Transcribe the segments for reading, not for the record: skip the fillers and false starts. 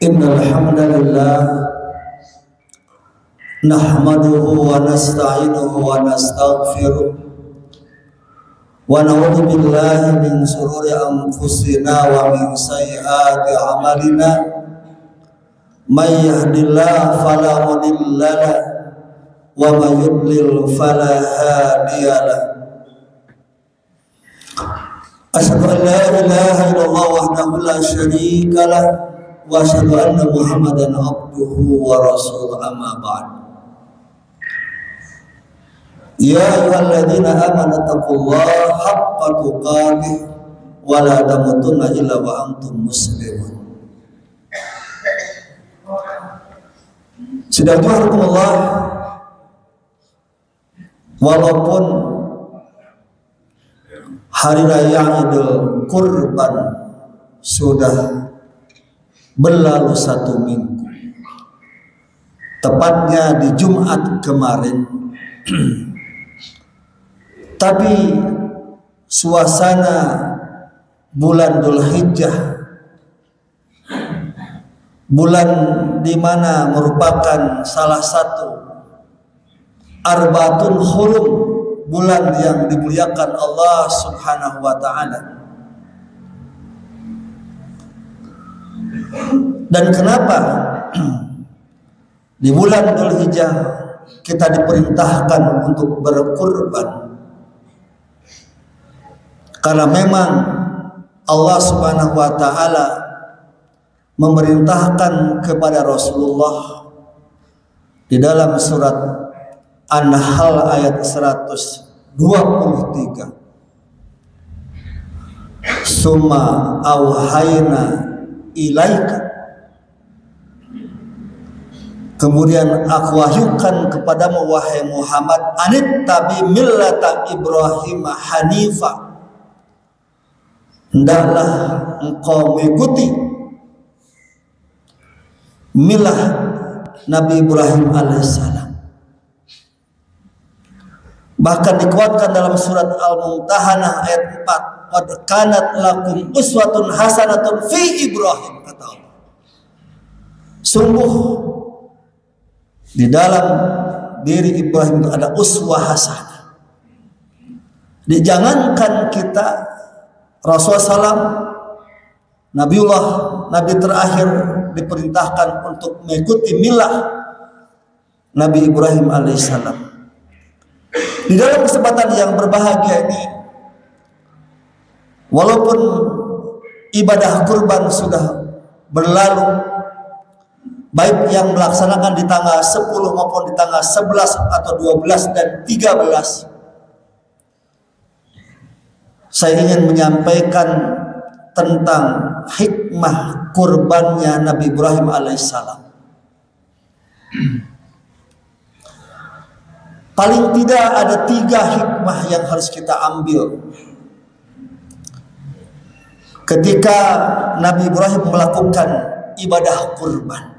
Innal hamdalillah nahmaduhu wa nasta'inuhu wa nastaghfiruh wa na'udzu billahi min shururi anfusina wa min sayyiati a'malina may yahdihillahu fala mudilla lahu wa may yudlil fala hadiya lahu. Asyhadu an la ilaha illallah wahdahu la syarika lahu wa asyhadu anna Muhammadan abduhu wa rasuluhu, amma ba'd. Ya ayyuhalladzina amanu taqullaha haqqa tuqatih wa la tamutunna illa wa antum muslimun. Sidaqallah, walaupun hari raya Idul Kurban sudah berlalu 1 minggu, tepatnya di Jumat kemarin, tapi suasana bulan Dzulhijjah, bulan di mana merupakan salah satu Arba'atul Hurum, bulan yang dimuliakan Allah Subhanahu wa taala. Dan kenapa di bulan Dzulhijjah kita diperintahkan untuk berkurban? Karena memang Allah Subhanahu wa taala memerintahkan kepada Rasulullah di dalam surat An-Nahl ayat 123, summa auhayna ilaika, kemudian aku wahyukan kepadamu wahai Muhammad, anittabi millata Ibrahim hanifa, hendaklah engkau mengikuti milah Nabi Ibrahim alaihissalam. Bahkan dikuatkan dalam surat Al-Mumtahanah ayat 4, qad kanat lakum uswatun hasanatun fi Ibrahim, kata Allah. Sungguh di dalam diri Ibrahim itu ada uswah hasanah. Dijangankan kita, Rasulullah SAW, Nabiullah, Nabi terakhir, diperintahkan untuk mengikuti milah Nabi Ibrahim alaihissalam. Di dalam kesempatan yang berbahagia ini, walaupun ibadah kurban sudah berlalu, baik yang melaksanakan di tanggal 10 maupun di tanggal 11 atau 12 dan 13, saya ingin menyampaikan tentang hikmah kurbannya Nabi Ibrahim alaihissalam. Paling tidak ada 3 hikmah yang harus kita ambil ketika Nabi Ibrahim melakukan ibadah kurban.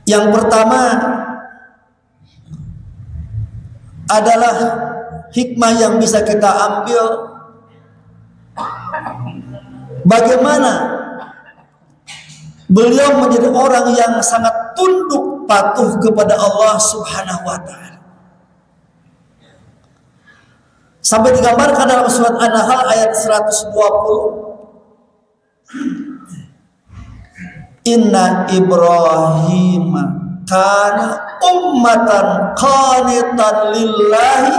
Yang pertama adalah hikmah yang bisa kita ambil, bagaimana beliau menjadi orang yang sangat tunduk patuh kepada Allah Subhanahu wa taala. Sampai digambarkan dalam surat An-Nahl ayat 120, inna Ibrahim kana ummatan qanitan lillahi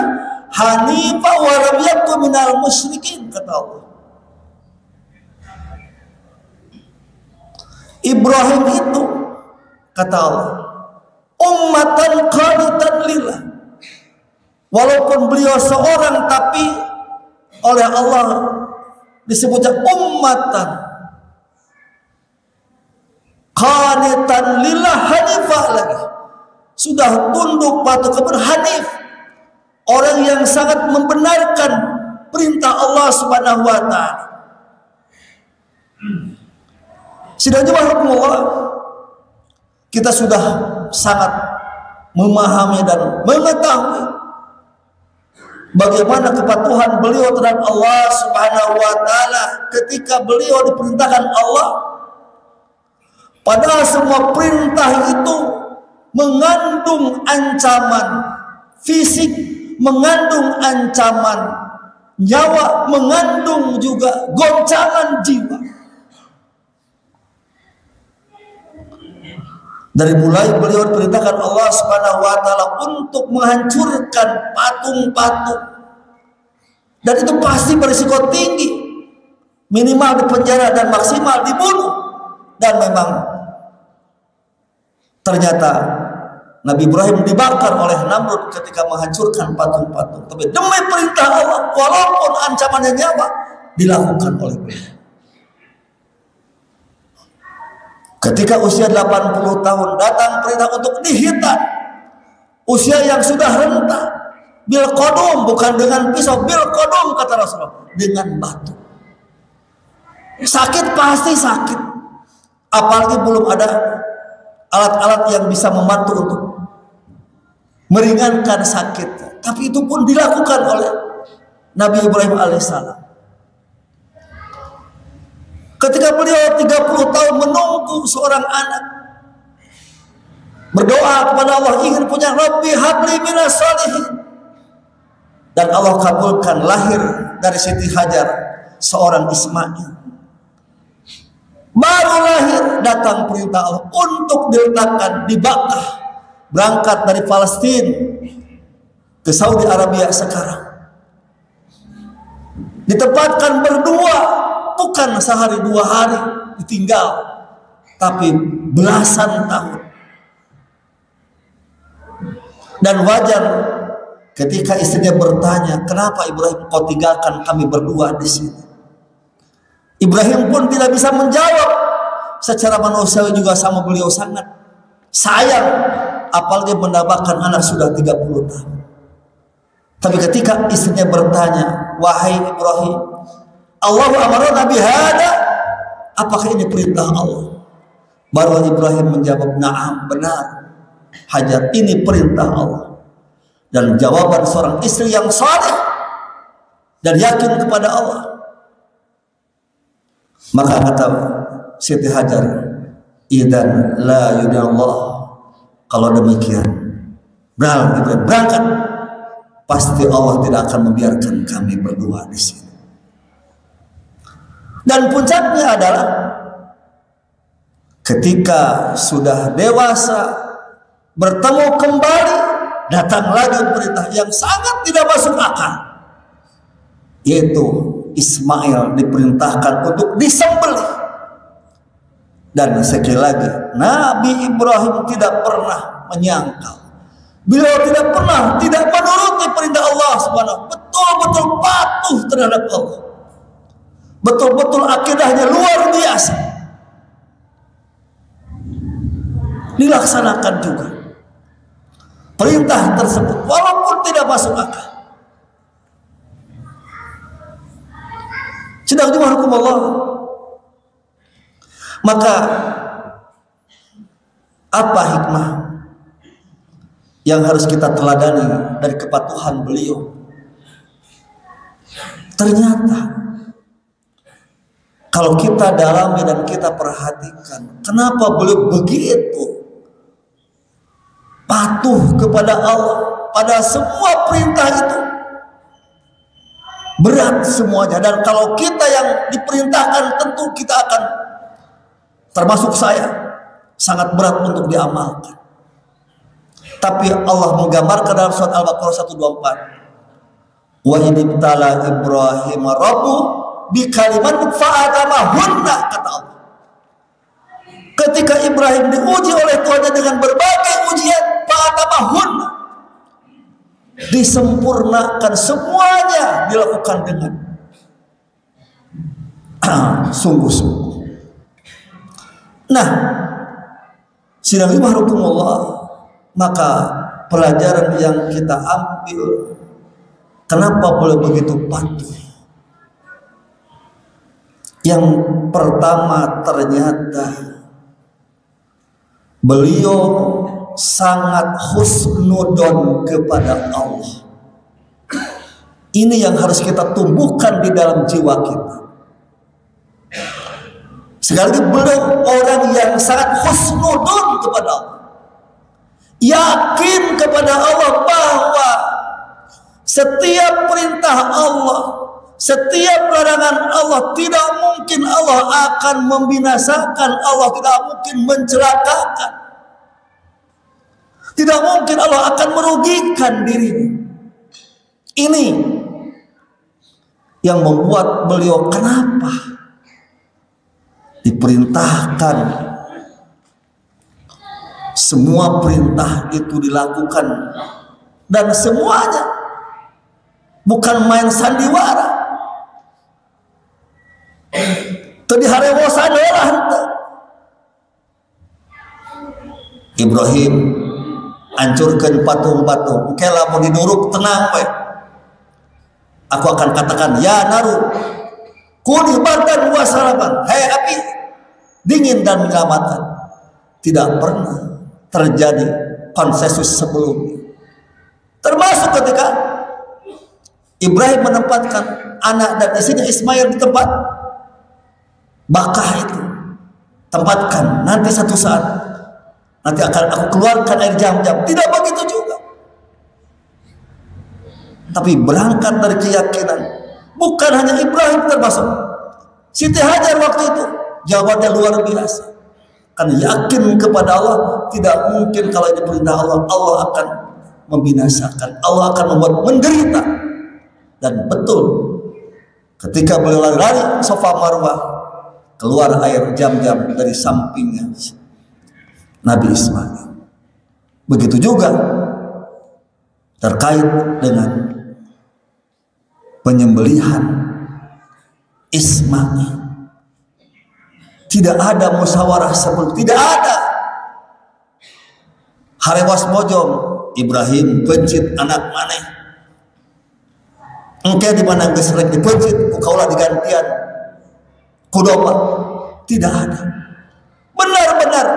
hanifa wa lam yakun minal musyrikin, kata Allah. Ibrahim itu, kata Allah, ummatan qanitan lillah, walaupun beliau seorang tapi oleh Allah disebutnya ummatan qanitan lillah hanifah, lagi sudah tunduk patuh kepada hanif, orang yang sangat membenarkan perintah Allah Subhanahu wa taala. Sidang jemaah, kita sudah sangat memahami dan mengetahui bagaimana kepatuhan beliau terhadap Allah Subhanahu wa taala ketika beliau diperintahkan Allah. Padahal semua perintah itu mengandung ancaman fisik, mengandung ancaman nyawa, mengandung juga goncangan jiwa. Dari mulai beliau diperintahkan Allah Subhanahu wa taala untuk menghancurkan patung-patung, dan itu pasti berisiko tinggi, minimal dipenjara dan maksimal dibunuh. Dan memang ternyata Nabi Ibrahim dibakar oleh Namrud ketika menghancurkan patung-patung. Tapi demi perintah Allah, walaupun ancamannya nyawa, dilakukan oleh beliau. Ketika usia 80 tahun datang perintah untuk dihitan, usia yang sudah renta, bil qadum, bukan dengan pisau, bil qadum kata Rasulullah, dengan batu. Sakit pasti sakit, apalagi belum ada alat-alat yang bisa membantu untuk meringankan sakit. Tapi itu pun dilakukan oleh Nabi Ibrahim alaihissalam. Ketika beliau 30 tahun menunggu seorang anak, berdoa kepada Allah, ingin punya Rabbi habli minas sholihin, dan Allah kabulkan, lahir dari Siti Hajar seorang Ismail. Baru lahir datang perintah Allah untuk diletakkan di Bakkah, berangkat dari Palestina ke Saudi Arabia sekarang, ditempatkan berdua, bukan sehari dua hari ditinggal, tapi belasan tahun. Dan wajar ketika istrinya bertanya, kenapa Ibrahim kau tinggalkan kami berdua di sini? Ibrahim pun tidak bisa menjawab. Secara manusiawi juga sama beliau sangat sayang, apalagi mendapatkan anak sudah 30 tahun. Tapi ketika istrinya bertanya, wahai Ibrahim, Allahu amarna bihada, apakah ini perintah Allah? Baru Ibrahim menjawab, na'am, benar Hajar, ini perintah Allah. Dan jawaban seorang istri yang saleh dan yakin kepada Allah. Maka kata Siti Hajar, idan la yudallah, kalau demikian berangkat, pasti Allah tidak akan membiarkan kami berdua di sini. Dan puncaknya adalah ketika sudah dewasa, bertemu kembali, datang lagi perintah yang sangat tidak masuk akal, yaitu Ismail diperintahkan untuk disembelih. Dan sekali lagi, Nabi Ibrahim tidak pernah menyangkal, beliau tidak pernah tidak menuruti perintah Allah Subhanahu, betul-betul patuh terhadap Allah, betul-betul akidahnya luar biasa, dilaksanakan juga perintah tersebut walaupun tidak masuk akal. Sedang cuma hukum Allah. Maka apa hikmah yang harus kita teladani dari kepatuhan beliau? Ternyata kalau kita dalami dan kita perhatikan, kenapa beliau begitu patuh kepada Allah pada semua perintah itu? Berat semuanya. Dan kalau kita yang diperintahkan, tentu kita akan, termasuk saya, sangat berat untuk diamalkan. Tapi Allah menggambarkan dalam surat Al-Baqarah 124, wa idibtala Ibrahim rabbu bi kalimatin fa'atamahunna, kata Allah. Ketika Ibrahim diuji oleh Tuhannya dengan berbagai ujian, fa'atamahunna, disempurnakan, semuanya dilakukan dengan sungguh-sungguh. Nah, sidang hukumullah, maka pelajaran yang kita ambil, kenapa boleh begitu patuh? Yang pertama, ternyata beliau sangat husnudon kepada Allah. Ini yang harus kita tumbuhkan di dalam jiwa kita. Sekali lagi, beliau orang yang sangat husnudun kepada Allah, yakin kepada Allah bahwa setiap perintah Allah, setiap larangan Allah, tidak mungkin Allah akan membinasakan, Allah tidak mungkin mencelakakan, tidak mungkin Allah akan merugikan dirinya. Ini yang membuat beliau kenapa diperintahkan semua perintah itu dilakukan, dan semuanya bukan main sandiwara. Tadi harewosa adalah Ibrahim hancurkan patung-patung, oke lah mau diduruk tenang we. Aku akan katakan, ya naru kuni bardan wa salaman, hai api dingin dan menyelamatkan. Tidak pernah terjadi konsensus sebelumnya, termasuk ketika Ibrahim menempatkan anak dan istrinya Ismail di tempat Bakah itu. Tempatkan, nanti satu saat nanti akan aku keluarkan air jam-jam. Tidak begitu juga, tapi berangkat dari keyakinan. Bukan hanya Ibrahim, termasuk Siti Hajar waktu itu jawabannya luar biasa, karena yakin kepada Allah. Tidak mungkin kalau ini perintah Allah, Allah akan membinasakan, Allah akan membuat menderita. Dan betul, ketika beliau lari Safa Marwah, keluar air jam-jam dari sampingnya Nabi Ismail. Begitu juga terkait dengan penyembelihan Ismail. Tidak ada musyawarah sebelum, tidak ada harewas mojong Ibrahim pencit anak maneh, engke di mana geus rek dipencit ku kaula digantian kudoba. Tidak ada. Benar-benar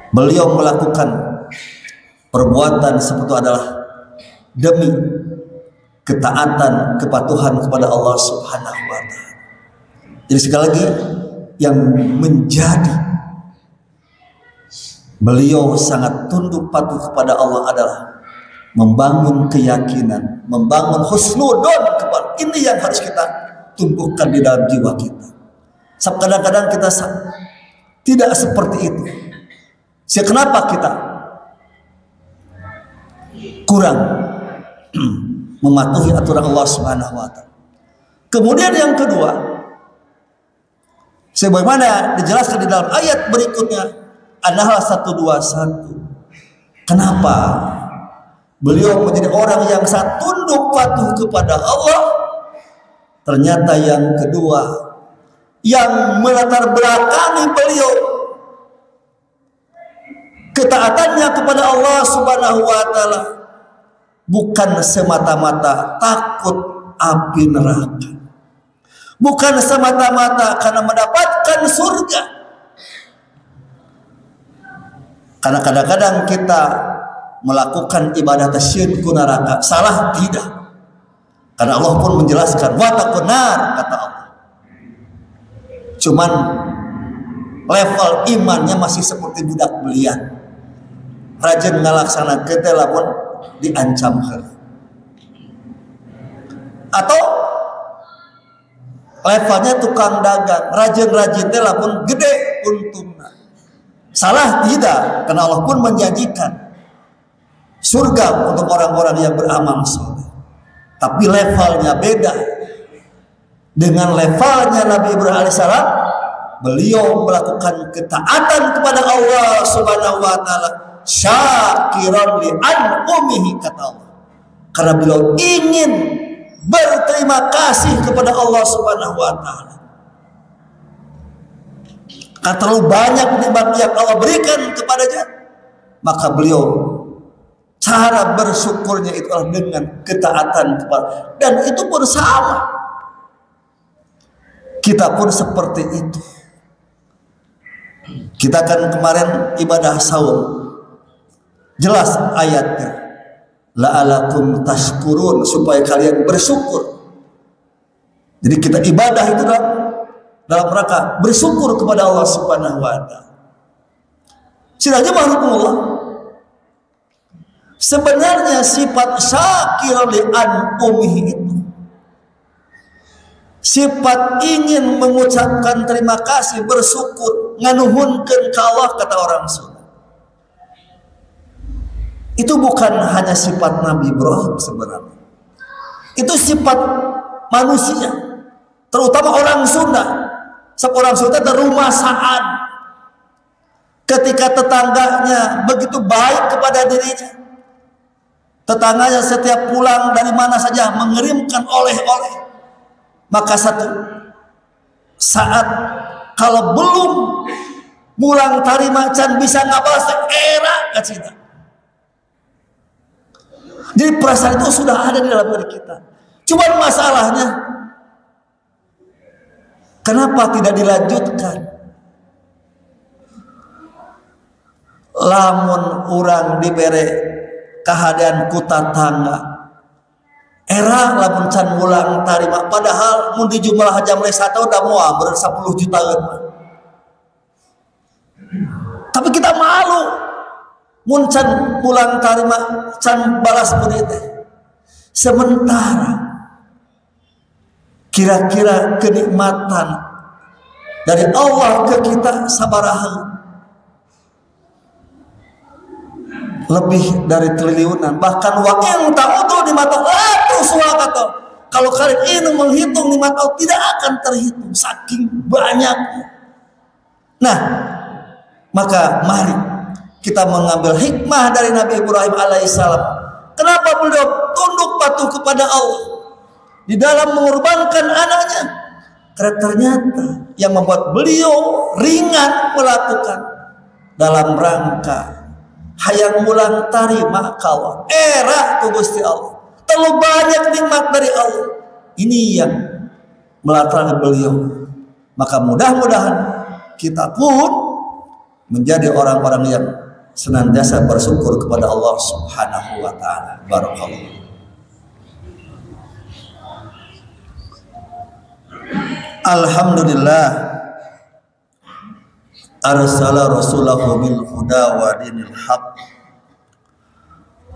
beliau melakukan perbuatan seperti adalah demi ketaatan, kepatuhan kepada Allah Subhanahu wa Ta'ala. Jadi sekali lagi, yang menjadi beliau sangat tunduk patuh kepada Allah adalah membangun keyakinan, membangun husnudon kepada. Ini yang harus kita tumbuhkan di dalam jiwa kita. Sebab kadang-kadang kita tidak seperti itu. Kenapa kita kurang mematuhi aturan Allah Subhanahu wa Ta'ala? Kemudian yang kedua, sebagaimana dijelaskan di dalam ayat berikutnya, An-Nahl 121. Kenapa beliau menjadi orang yang sangat tunduk patuh kepada Allah? Ternyata yang kedua yang melatar belakangi beliau ketaatannya kepada Allah Subhanahu wa Ta'ala bukan semata-mata takut api neraka, bukan semata-mata karena mendapatkan surga. Karena kadang-kadang kita melakukan ibadah tasyid ku neraka, salah tidak. Karena Allah pun menjelaskan wa taqun nar, kata Allah. Cuman level imannya masih seperti budak belian, rajin ngalaksana kita lamun diancam heula. Atau levelnya tukang dagang, rajin-rajin teh lamun gede untungna. Salah tidak, karena Allah pun menjanjikan surga untuk orang-orang yang beramal saleh. Tapi levelnya beda dengan levelnya Nabi Ibrahim alaihissalam. Beliau melakukan ketaatan kepada Allah Subhanahu wa Ta'ala syakiran li an'umihi, kata Allah, karena beliau ingin berterima kasih kepada Allah Subhanahu wa Ta'ala. Karena terlalu banyak nikmat yang Allah berikan kepadanya, maka beliau cara bersyukurnya itu adalah dengan ketaatan kepada, dan itu pun sama. Kita pun seperti itu. Kita kan kemarin ibadah saum, jelas ayatnya. la'alakum tashkurun, supaya kalian bersyukur. Jadi kita ibadah itu dalam rangka bersyukur kepada Allah Subhanahu wa taala. Sidahnya Allah. Sebenarnya sifat syakir li an'umihi itu sifat ingin mengucapkan terima kasih, bersyukur, nganuhunkeun ka Allah, kata orang Sunda. Itu bukan hanya sifat Nabi Ibrahim sebenarnya. Itu sifat manusia, terutama orang Sunda. Seorang Sunda terumah saat ketika tetangganya begitu baik kepada dirinya. Tetangganya setiap pulang dari mana saja mengirimkan oleh-oleh. Maka satu saat kalau belum mulang tarima can bisa ngabalas era kacita. Jadi perasaan itu sudah ada di dalam diri kita. Cuman masalahnya kenapa tidak dilanjutkan? Lamun urang dibere kahadian ku tatangga era lamun can mulang tarima, padahal mun di jumlah jamle satu udah moal ber 10 jutaan. Tapi kita malu mun can mulang tarima can balas pun itu. Sementara kira-kira kenikmatan dari Allah ke kita sabaraha lebih dari triliunan, bahkan wa in ta'udu di mata kata, kalau kalian ingin menghitung nikmat Allah tidak akan terhitung saking banyaknya. Nah, maka mari kita mengambil hikmah dari Nabi Ibrahim alaihissalam. Kenapa beliau tunduk patuh kepada Allah di dalam mengorbankan anaknya? Karena ternyata yang membuat beliau ringan melakukan dalam rangka hayang mulang tarima kawan era ku Gusti Allah. Terlalu banyak nikmat dari Allah. Ini yang melatar beliau. Maka mudah-mudahan kita pun menjadi orang-orang yang senantiasa bersyukur kepada Allah Subhanahu wa taala. Barakallahu. Alhamdulillah arsala rasulahu bil huda wa dinil haqq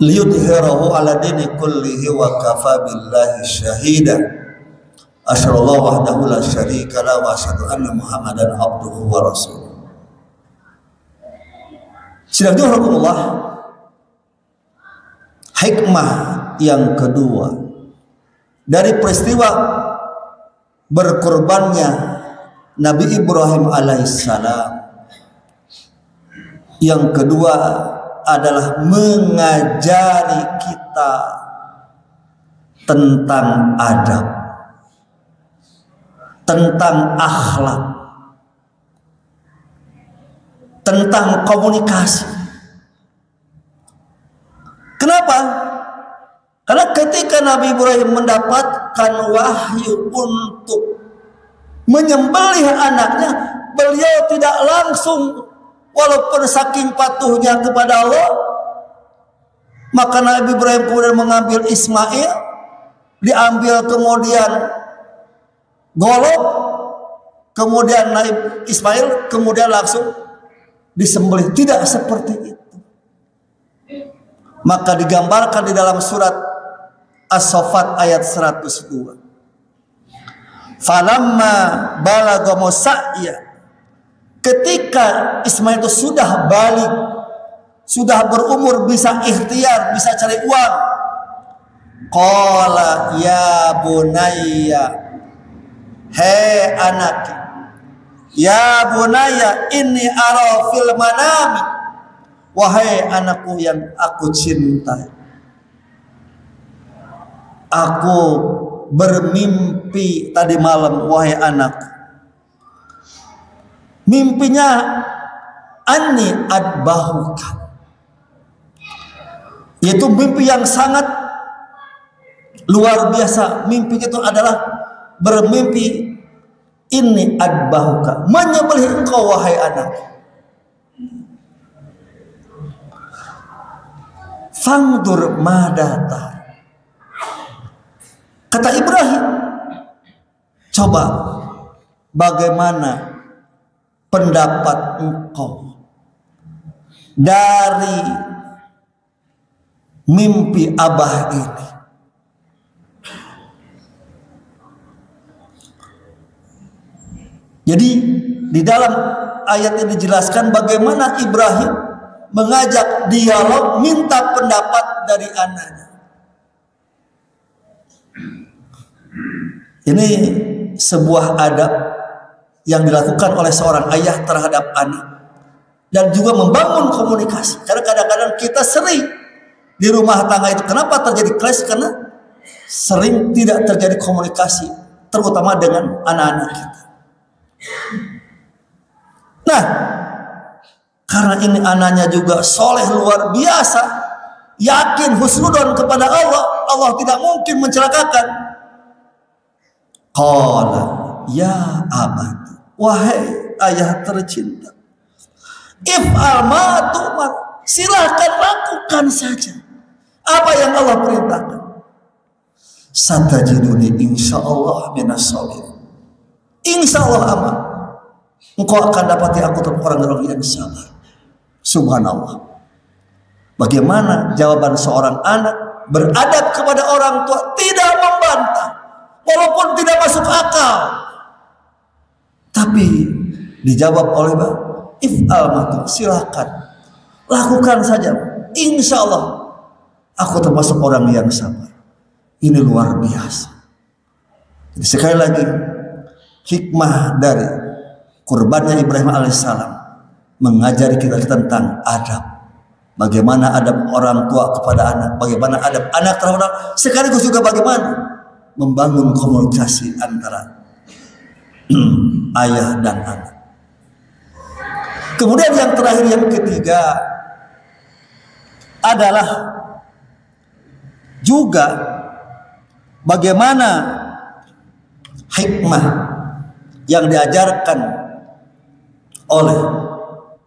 liyudhhirahu ala dini kullihi wa kafa billahi syahida. Asyhadu wahdahu la syarika la wa asyhadu anna Muhammadan abduhu wa rasuluh. Bismillahirrahmanirrahim. Hikmah yang kedua dari peristiwa berkorbannya Nabi Ibrahim alaihissalam, yang kedua adalah mengajari kita tentang adab, tentang akhlak, tentang komunikasi. Kenapa? Karena ketika Nabi Ibrahim mendapatkan wahyu untuk menyembelih anaknya, beliau tidak langsung, walaupun saking patuhnya kepada Allah, maka Nabi Ibrahim kemudian mengambil Ismail, diambil kemudian golok, kemudian Nabi Ismail kemudian langsung disembelih. Tidak seperti itu. Maka digambarkan di dalam surat As-Saffat ayat 102. Falamma balagha musa'ya, ketika Ismail itu sudah balik, sudah berumur, bisa ikhtiar, bisa cari uang, qala ya bunayya, hei anak, ya bunayya inni ara fil manami, wahai anakku yang aku cintai, aku bermimpi tadi malam, wahai anakku. Mimpinya anni adbahuka, yaitu mimpi yang sangat luar biasa. Mimpi itu adalah bermimpi inni adbahuka, menyembelih engkau wahai anak. fangdur madatar. Kata Ibrahim, coba bagaimana pendapat engkau dari mimpi abah ini? Jadi di dalam ayat ini dijelaskan bagaimana Ibrahim mengajak dialog, minta pendapat dari anaknya. Ini sebuah adab yang dilakukan oleh seorang ayah terhadap anak dan juga membangun komunikasi. Karena kadang-kadang kita sering di rumah tangga itu kenapa terjadi clash, karena sering tidak terjadi komunikasi, terutama dengan anak-anak kita. Nah, karena ini anaknya juga soleh luar biasa, yakin husnudon kepada Allah, Allah tidak mungkin mencelakakan. Qala ya abad, wahai ayah tercinta, if'al ma tu'mar, silakan lakukan saja apa yang Allah perintahkan. Satajiduni insyaallah minas sholihin, insyaallah aman, engkau akan dapati aku orang-orang yang sabar. Subhanallah. Bagaimana jawaban seorang anak beradab kepada orang tua, tidak membantah walaupun tidak masuk akal, tapi dijawab oleh if'al matu, silakan lakukan saja, insya Allah aku termasuk orang yang sabar. Ini luar biasa. Jadi sekali lagi, hikmah dari kurbannya Ibrahim alaihissalam mengajari kita tentang adab. Bagaimana adab orang tua kepada anak, bagaimana adab anak terhadap anak, sekaligus juga bagaimana membangun komunikasi antara ayah dan anak. Kemudian yang terakhir, yang ketiga adalah juga bagaimana hikmah yang diajarkan oleh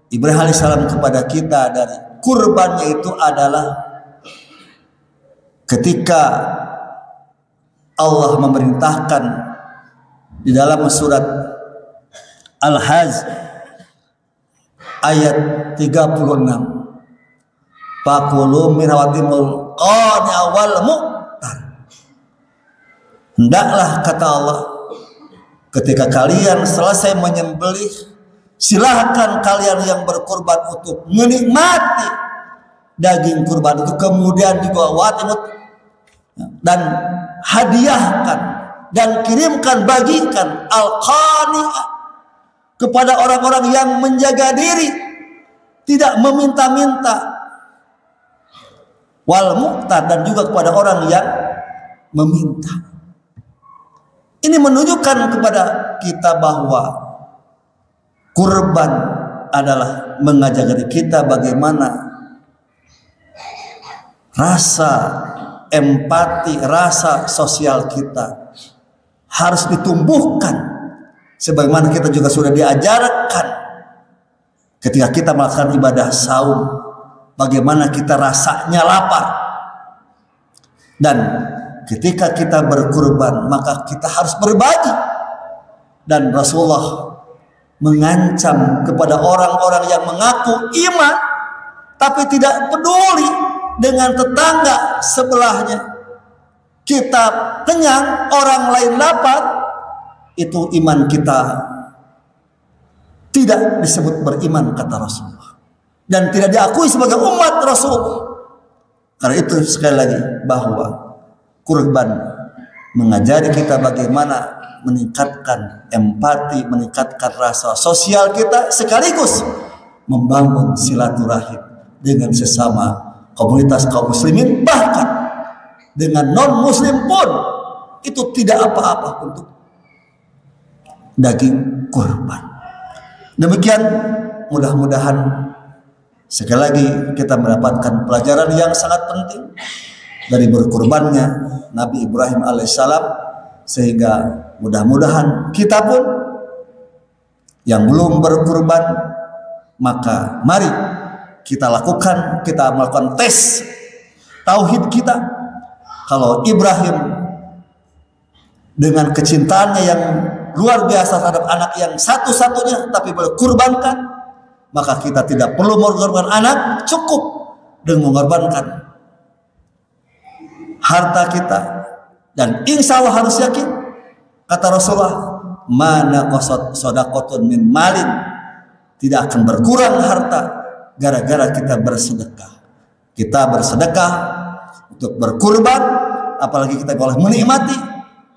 Ibrahim alaihissalam kepada kita dari kurbannya itu adalah ketika Allah memerintahkan di dalam surat Al-Hajj ayat 36, faqulu min hawatimul qani awal mu'tar, hendaklah kata Allah ketika kalian selesai menyembelih, silahkan kalian yang berkurban untuk menikmati daging kurban itu, kemudian juga watimut, dan hadiahkan dan kirimkan, bagikan al-qani'ah kepada orang-orang yang menjaga diri, tidak meminta-minta, wal muqtar, dan juga kepada orang yang meminta. Ini menunjukkan kepada kita bahwa kurban adalah mengajari kita bagaimana rasa empati, rasa sosial kita harus ditumbuhkan, sebagaimana kita juga sudah diajarkan ketika kita melakukan ibadah saum, bagaimana kita rasanya lapar, dan ketika kita berkurban maka kita harus berbagi. Dan Rasulullah mengancam kepada orang-orang yang mengaku iman tapi tidak peduli dengan tetangga sebelahnya. Kita kenyang, orang lain lapar, itu iman kita tidak disebut beriman, kata Rasulullah, dan tidak diakui sebagai umat Rasulullah. Karena itu sekali lagi bahwa kurban mengajari kita bagaimana meningkatkan empati, meningkatkan rasa sosial kita, sekaligus membangun silaturahim dengan sesama komunitas kaum muslimin, bahkan dengan non muslim pun itu tidak apa-apa untuk daging kurban. Demikian, mudah-mudahan sekali lagi kita mendapatkan pelajaran yang sangat penting dari berkurbannya Nabi Ibrahim alaihissalam, sehingga mudah-mudahan kita pun yang belum berkurban, maka mari kita lakukan, kita melakukan tes tauhid kita. Kalau Ibrahim dengan kecintaannya yang luar biasa terhadap anak yang satu-satunya tapi berkorbankan, maka kita tidak perlu mengorbankan anak, cukup dengan mengorbankan harta kita. Dan insya Allah harus yakin, kata Rasulullah, mana qasad shadaqatun min malin, tidak akan berkurang harta gara-gara kita bersedekah. Kita bersedekah untuk berkurban, apalagi kita boleh menikmati,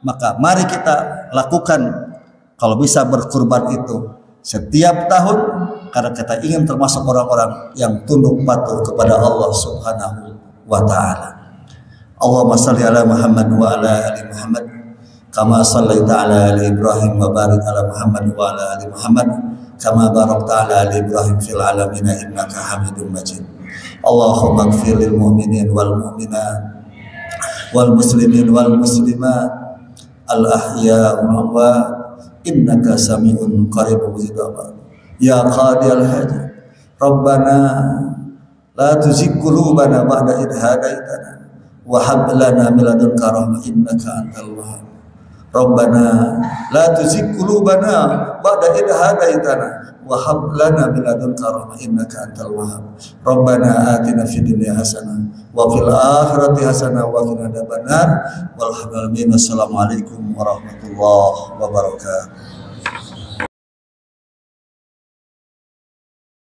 maka mari kita lakukan kalau bisa berkurban itu setiap tahun, karena kita ingin termasuk orang-orang yang tunduk patuh kepada Allah Subhanahu wa ta'ala. Allahumma salli ala Muhammad wa ala ali Muhammad kama sallaita ala ali Ibrahim wa barik ala Muhammad wa ala ali Muhammad kama barakta ala ali Ibrahim fil alamin innaka Hamidum Majid. Allahumma ighfir lil mu'minin wal mu'minat wal muslimin wal muslimat al ahya wal amwat innaka sami'un qaribun mujib. Ya qadiyal hajat Rabbana la tuzigh qulubana ba'da idh hadaitana wa hab lana min ladunka rahmah innaka antal wahhab. Rabbana la tuzigh qulubana ba'da idh hadaitana wa hab lana min ladunka rahmah innaka antal wahhab. Rabbana atina fid dunya hasanah wa fil akhirati hasanah wa qina adzabannar. Walhamdulillah. Wassalamualaikum warahmatullahi wabarakatuh.